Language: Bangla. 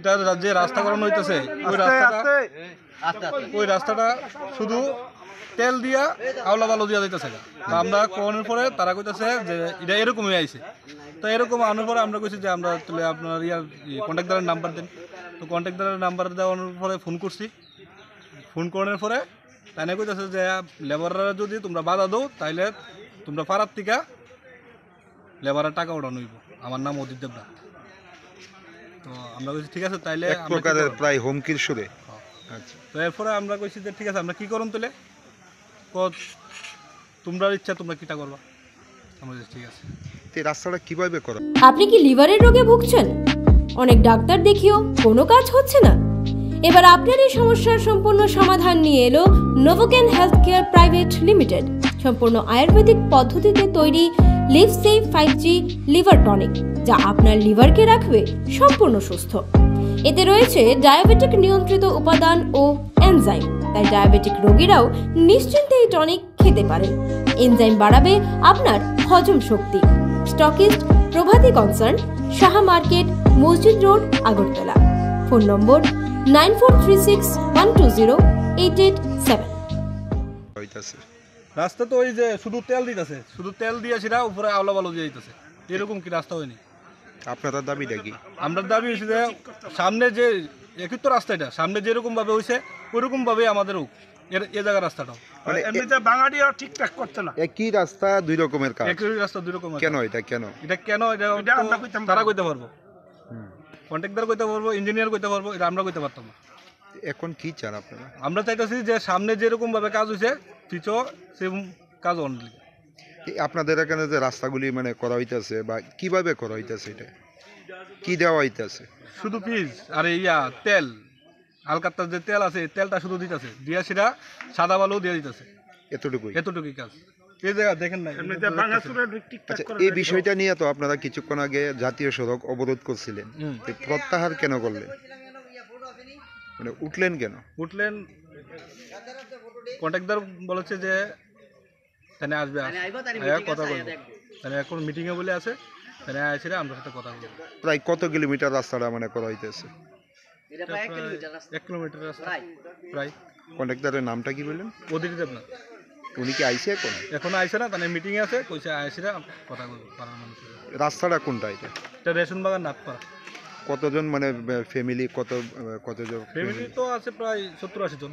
এটা যে রাস্তা করানো হইতেছে ওই রাস্তাটা শুধু তেল দিয়া আওলা বালু দিয়া যাইতেছে। আমরা কোনের পরে তারা কইতেছে যে এটা এরকমই আইছে। তো এরকম আনার পরে আমরা কইছি যে আমরা তাহলে আপনার কন্ট্রাক্টরের নাম্বার দেন। তো কন্ট্রাক্টরের নাম্বার দেওয়ার পরে ফোন করছি। ফোন করার পরে তাই কইতেছে যে লেবাররা যদি তোমরা বাধা দাও তাইলে তোমরা পাড়ার থেকে লেবারের টাকা ওঠানো হইব। আমার নাম অদিত দেবনাথ। তো আমরা কইছি ঠিক আছে তাইলে এক প্রকারের প্রায় হুমকির সুরে। আচ্ছা, তো এরপরে আমরা কইছি যে ঠিক আছে আমরা কি করুন তাহলে তোমরা ইচ্ছা তোমরা কিটা করবা। আমরা ঠিক আছে। এই রাস্তাটা কিভাবে করা? আপনি কি লিভারের রোগে ভুগছেন? অনেক ডাক্তার দেখিও কোনো কাজ হচ্ছে না। এবার আপনার এই সমস্যার সম্পূর্ণ সমাধান নিয়ে এলো নোভোকেন হেলথ কেয়ার প্রাইভেট লিমিটেড। সম্পূর্ণ আয়ুর্বেদিক পদ্ধতিতে তৈরি leave save 5G liver tonic, যা আপনার লিভারকে রাখবে সম্পূর্ণ সুস্থ। এতে রয়েছে ডায়াবেটিক নিয়ন্ত্রিত উপাদান ও এনজাইম, তাই ডায়াবেটিক রোগীরাও নিশ্চিন্তে এই টনিক খেতে পারেন। এনজাইম বাড়াবে আপনার হজম শক্তি। Stockist Prabhati concern, Saha market, Masjid road, Agartala. Phone number 9436120887। রাস্তা তো ওই যে শুধু তেল দিতেছে, শুধু তেল দিয়ে সেটা উপরে আওলা বালু দিয়ে দিতেছে। এরকম কি রাস্তা হয়নি? আপনাদের দাবিটা কি? আমরা দাবি হয়েছে যে সামনে যে একই তো রাস্তা, এটা সামনে যেরকম ভাবে হয়েছে ওইরকম ভাবে আমাদের এ জায়গার রাস্তাটা মানে এমনিতে বাঙালিরা ঠিকঠাক করছে না। একই রাস্তা দুই রকমের কাজ। একই রাস্তা দুই রকম। কেন এটা কেন? এটা কেন এটা তারা কইতে পারবো, কন্ট্রাক্টর কইতে পারবো, ইঞ্জিনিয়ার কইতে পারবো, এটা আমরা কইতে পারতাম না। এখন কি চান আপনারা? আমরা চাইতেছি যে সামনে যেরকম ভাবে কাজ হয়েছে পিছু সেরকম কাজ অনলি। আপনাদের এখানে যে রাস্তাগুলি মানে করা হইতেছে বা কিভাবে করা হইতেছে, এটা কি দেওয়া হইতেছে? শুধু পিস আর তেল আলকাত্তার যে তেল আছে তেলটা শুধু দিতেছে, দিয়া সেটা সাদা বালু দিয়ে দিতেছে। এতটুকুই কাজ। এই জায়গা দেখেন না। আচ্ছা, এই বিষয়টা নিয়ে তো আপনারা কিছুক্ষণ আগে জাতীয় সড়ক অবরোধ করছিলেন, প্রত্যাহার কেন করলেন? মানে উঠলেন কেন? উঠলেন কন্ট্রাক্টর বলেছে যে তাহলে আসবে, কথা বলবো। তাহলে এখন মিটিংয়ে বলে আছে, তাহলে আসলে আমরা সাথে কথা বলবো। প্রায় কত কিলোমিটার রাস্তাটা মানে করা হইতেছে? 1 কিলোমিটার রাস্তা প্রায়। কন্ট্রাক্টরের নামটা কি বললেন? অদিত দেবনাথ। উনি কি আইসে এখন? এখনো আইসে না, তাহলে মিটিংয়ে আছে, কইছে আইসে কথা বলবো পাড়ার মানুষের। রাস্তাটা কোনটা এটা? এটা রেশন বাগান নাথপাড়া। কতজন মানে ফ্যামিলি, কতজন? ফ্যামিলি তো আছে প্রায় 70-80 জন।